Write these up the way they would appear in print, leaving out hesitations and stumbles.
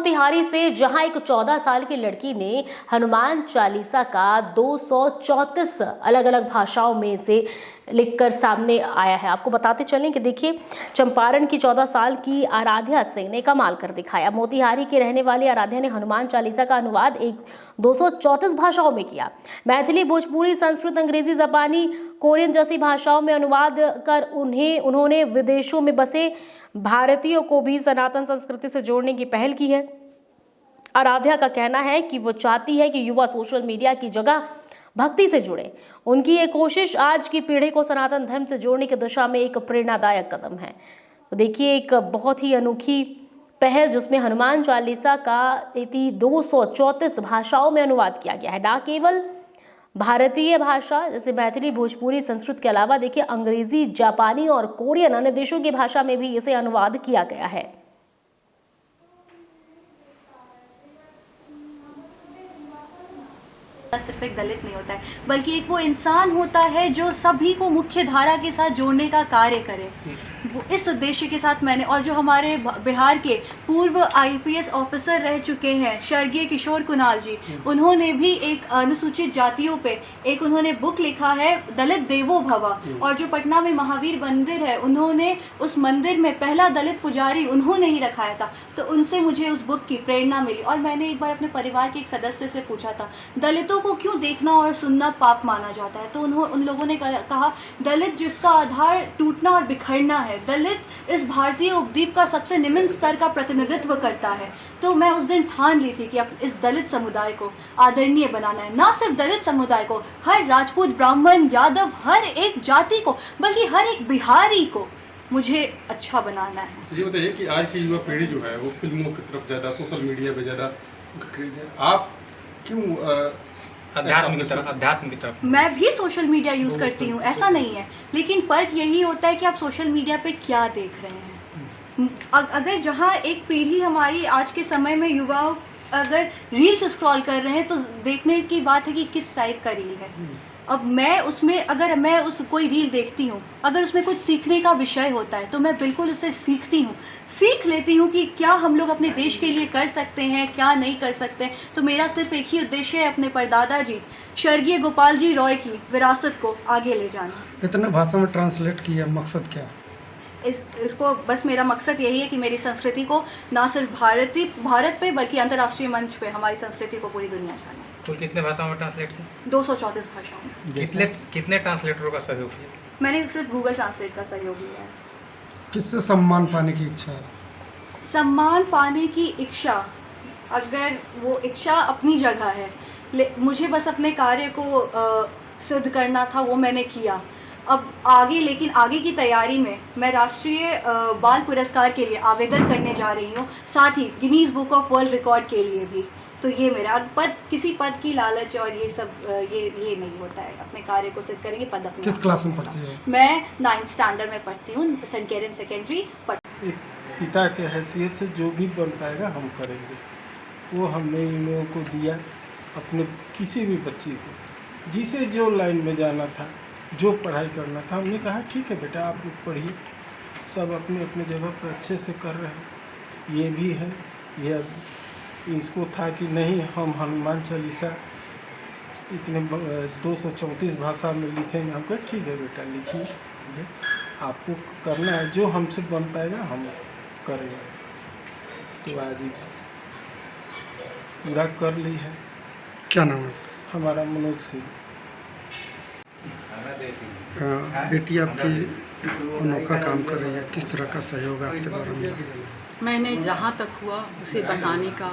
मोतिहारी से, जहां एक 14 साल की लड़की ने हनुमान चालीसा का 234 अलग अलग भाषाओं में से लिखकर सामने आया है। आपको बताते चलें कि देखिए, चंपारण की 14 साल की आराध्या सिंह ने कमाल कर दिखाया। मोतिहारी की रहने वाली आराध्या ने हनुमान चालीसा का अनुवाद 234 भाषाओं में किया। मैथिली, भोजपुरी, संस्कृत, अंग्रेजी, जापानी, कोरियन जैसी भाषाओं में अनुवाद कर उन्होंने विदेशों में बसे भारतीयों को भी सनातन संस्कृति से जोड़ने की पहल की है। आराध्या का कहना है कि वो चाहती है कि युवा सोशल मीडिया की जगह भक्ति से जुड़े। उनकी ये कोशिश आज की पीढ़ी को सनातन धर्म से जोड़ने की दिशा में एक प्रेरणादायक कदम है। तो देखिए, एक बहुत ही अनोखी पहल जिसमें हनुमान चालीसा का 234 भाषाओं में अनुवाद किया गया है। ना केवल भारतीय भाषा जैसे मैथिली, भोजपुरी, संस्कृत के अलावा देखिए अंग्रेजी, जापानी और कोरियन अन्य देशों की भाषा में भी इसे अनुवाद किया गया है। सिर्फ एक दलित नहीं होता है, बल्कि एक वो इंसान होता है जो सभी को मुख्य धारा के साथ जोड़ने का कार्य करे। वो इस उद्देश्य के साथ मैंने, और जो हमारे बिहार के पूर्व IPS ऑफिसर रह चुके हैं स्वर्गीय किशोर कुणाल जी, उन्होंने भी एक अनुसूचित जातियों पे एक उन्होंने बुक लिखा है, दलित देवो भव। और जो पटना में महावीर मंदिर है, उन्होंने उस मंदिर में पहला दलित पुजारी उन्होंने ही रखाया था। तो उनसे मुझे उस बुक की प्रेरणा मिली। और मैंने एक बार अपने परिवार के एक सदस्य से पूछा था, दलितों को क्यों देखना और सुनना पाप माना जाता है? तो उन लोगों ने कहा, दलित जिसका आधार टूटना और बिखरना है, दलित इस भारतीय उपद्वीप का सबसे निम्न स्तर का प्रतिनिधित्व करता है। तो मैं उस दिन ठान ली थी कि अब इस दलित समुदाय को आदरणीय बनाना है। ना सिर्फ दलित समुदाय को, हर राजपूत, ब्राह्मण, यादव, हर एक जाति को, बल्कि हर एक बिहारी को मुझे अच्छा बनाना है। तो ये बताइए कि आज की युवा पीढ़ी जो है वो फिल्मों की तरफ ज़्यादा, सोशल मीडिया पे ज़्यादा क्रेज है। आप क्यों अध्यात्म की तरफ? मैं भी सोशल मीडिया यूज़ करती हूँ, ऐसा नहीं है, लेकिन फ़र्क यही होता है कि आप सोशल मीडिया पे क्या देख रहे हैं। अगर जहाँ एक पीढ़ी हमारी आज के समय में युवा अगर रील्स स्क्रॉल कर रहे हैं, तो देखने की बात है कि किस टाइप का रील है। अब मैं उसमें, अगर मैं कोई रील देखती हूँ, अगर उसमें कुछ सीखने का विषय होता है, तो मैं बिल्कुल उससे सीख लेती हूँ कि क्या हम लोग अपने देश के लिए कर सकते हैं, क्या नहीं कर सकते। तो मेरा सिर्फ एक ही उद्देश्य है, अपने परदादा जी स्वर्गीय गोपाल जी रॉय की विरासत को आगे ले जाना। इतने भाषा में ट्रांसलेट किया, मकसद क्या? इसको बस मेरा मकसद यही है कि मेरी संस्कृति को ना सिर्फ भारत पे, बल्कि अंतर्राष्ट्रीय मंच पे हमारी संस्कृति को पूरी दुनिया जाने। कुल कितने भाषाओं में ट्रांसलेट किया? 234 भाषाओं में। कितने ट्रांसलेटरों का सहयोग किया? मैंने सिर्फ गूगल ट्रांसलेट का सहयोग लिया है। किससे सम्मान पाने की इच्छा है? सम्मान पाने की इच्छा, अगर वो इच्छा अपनी जगह है, मुझे बस अपने कार्य को सिद्ध करना था, वो मैंने किया। अब लेकिन आगे की तैयारी में मैं राष्ट्रीय बाल पुरस्कार के लिए आवेदन करने जा रही हूँ, साथ ही Guinness book of world record के लिए भी। तो ये मेरा किसी पद की लालच और ये सब ये नहीं होता है। अपने कार्य को सिद्ध करेंगे, पद अपने। किस क्लास में पढ़ती हो? मैं 9th स्टैंडर्ड में पढ़ती हूँ, सेंट कैरन सेकेंडरी। एक पिता के हैसियत से जो भी बन पाएगा हम करेंगे। वो हमने इन लोगों को दिया, अपने किसी भी बच्चे को जिसे जो लाइन में जाना था, जो पढ़ाई करना था, हमने कहा ठीक है बेटा आप लोग पढ़िए। सब अपने अपने जगह पर अच्छे से कर रहे हैं। ये भी है, ये इसको था कि नहीं हम हनुमान चालीसा इतने 234 भाषा में लिखेंगे। हम कहे ठीक है बेटा लिखिए, आपको करना है, जो हमसे बन पाएगा हम करेंगे। तो आज ही पूरा कर ली है। क्या नाम है? हमारा मनोज सिंह। बेटी आपकी अनोखा काम कर रही है, किस तरह का सहयोग आपके द्वारा मिला? मैंने जहाँ तक हुआ उसे बताने का,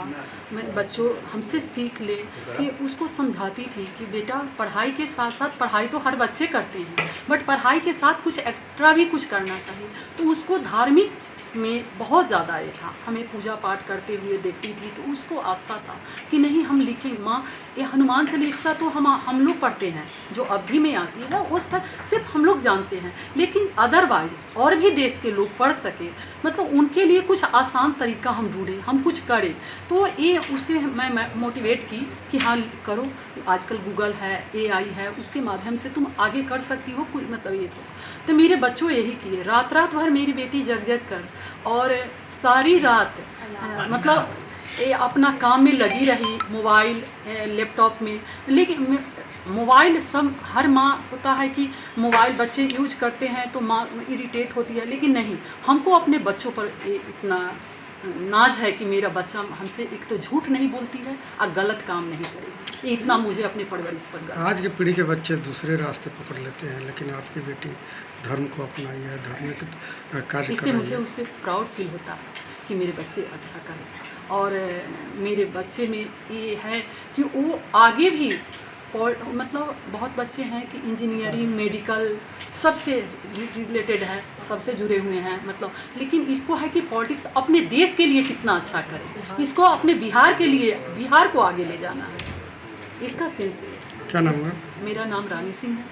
मैं बच्चों हमसे सीख ले कि उसको समझाती थी कि बेटा पढ़ाई के साथ साथ, पढ़ाई तो हर बच्चे करते हैं, बट पढ़ाई के साथ कुछ एक्स्ट्रा भी कुछ करना चाहिए। तो उसको धार्मिक में बहुत ज़्यादा ये था, हमें पूजा पाठ करते हुए देखती थी, तो उसको आस्था था कि नहीं हम लिखेंगे। माँ, ये हनुमान चालीसा तो हम लोग पढ़ते हैं, जो अवधि में आती है वो सिर्फ हम लोग जानते हैं, लेकिन अदरवाइज और भी देश के लोग पढ़ सके, मतलब उनके लिए कुछ आसान तरीका हम ढूंढें, हम कुछ करें। तो ये उसे मैं मोटिवेट की कि हाँ करो, आजकल गूगल है, AI है, उसके माध्यम से तुम आगे कर सकती हो कुछ, मतलब ये सब। तो मेरे बच्चों यही किए, रात भर मेरी बेटी जग कर, और सारी रात मतलब ये अपना काम में लगी रही, मोबाइल लैपटॉप में। लेकिन मोबाइल सब हर माँ होता है कि मोबाइल बच्चे यूज करते हैं तो माँ इरिटेट होती है, लेकिन नहीं, हमको अपने बच्चों पर इतना नाज है कि मेरा बच्चा हमसे एक तो झूठ नहीं बोलती है और गलत काम नहीं करेगी। ये इतना मुझे अपने परवरिश पर गर्व है। आज की पीढ़ी के बच्चे दूसरे रास्ते पकड़ लेते हैं, लेकिन आपकी बेटी धर्म को अपनाई है, धार्मिक कार्य कर इससे रही मुझे है। उससे प्राउड फील होता है कि मेरे बच्चे अच्छा करें। और मेरे बच्चे में ये है कि वो आगे भी मतलब बहुत बच्चे हैं कि इंजीनियरिंग, मेडिकल सबसे रिलेटेड है, सबसे जुड़े हुए हैं मतलब। लेकिन इसको है कि पॉलिटिक्स अपने देश के लिए कितना अच्छा करे, इसको अपने बिहार के लिए, बिहार को आगे ले जाना है, इसका सेंस है। क्या नाम है? मेरा नाम रानी सिंह है।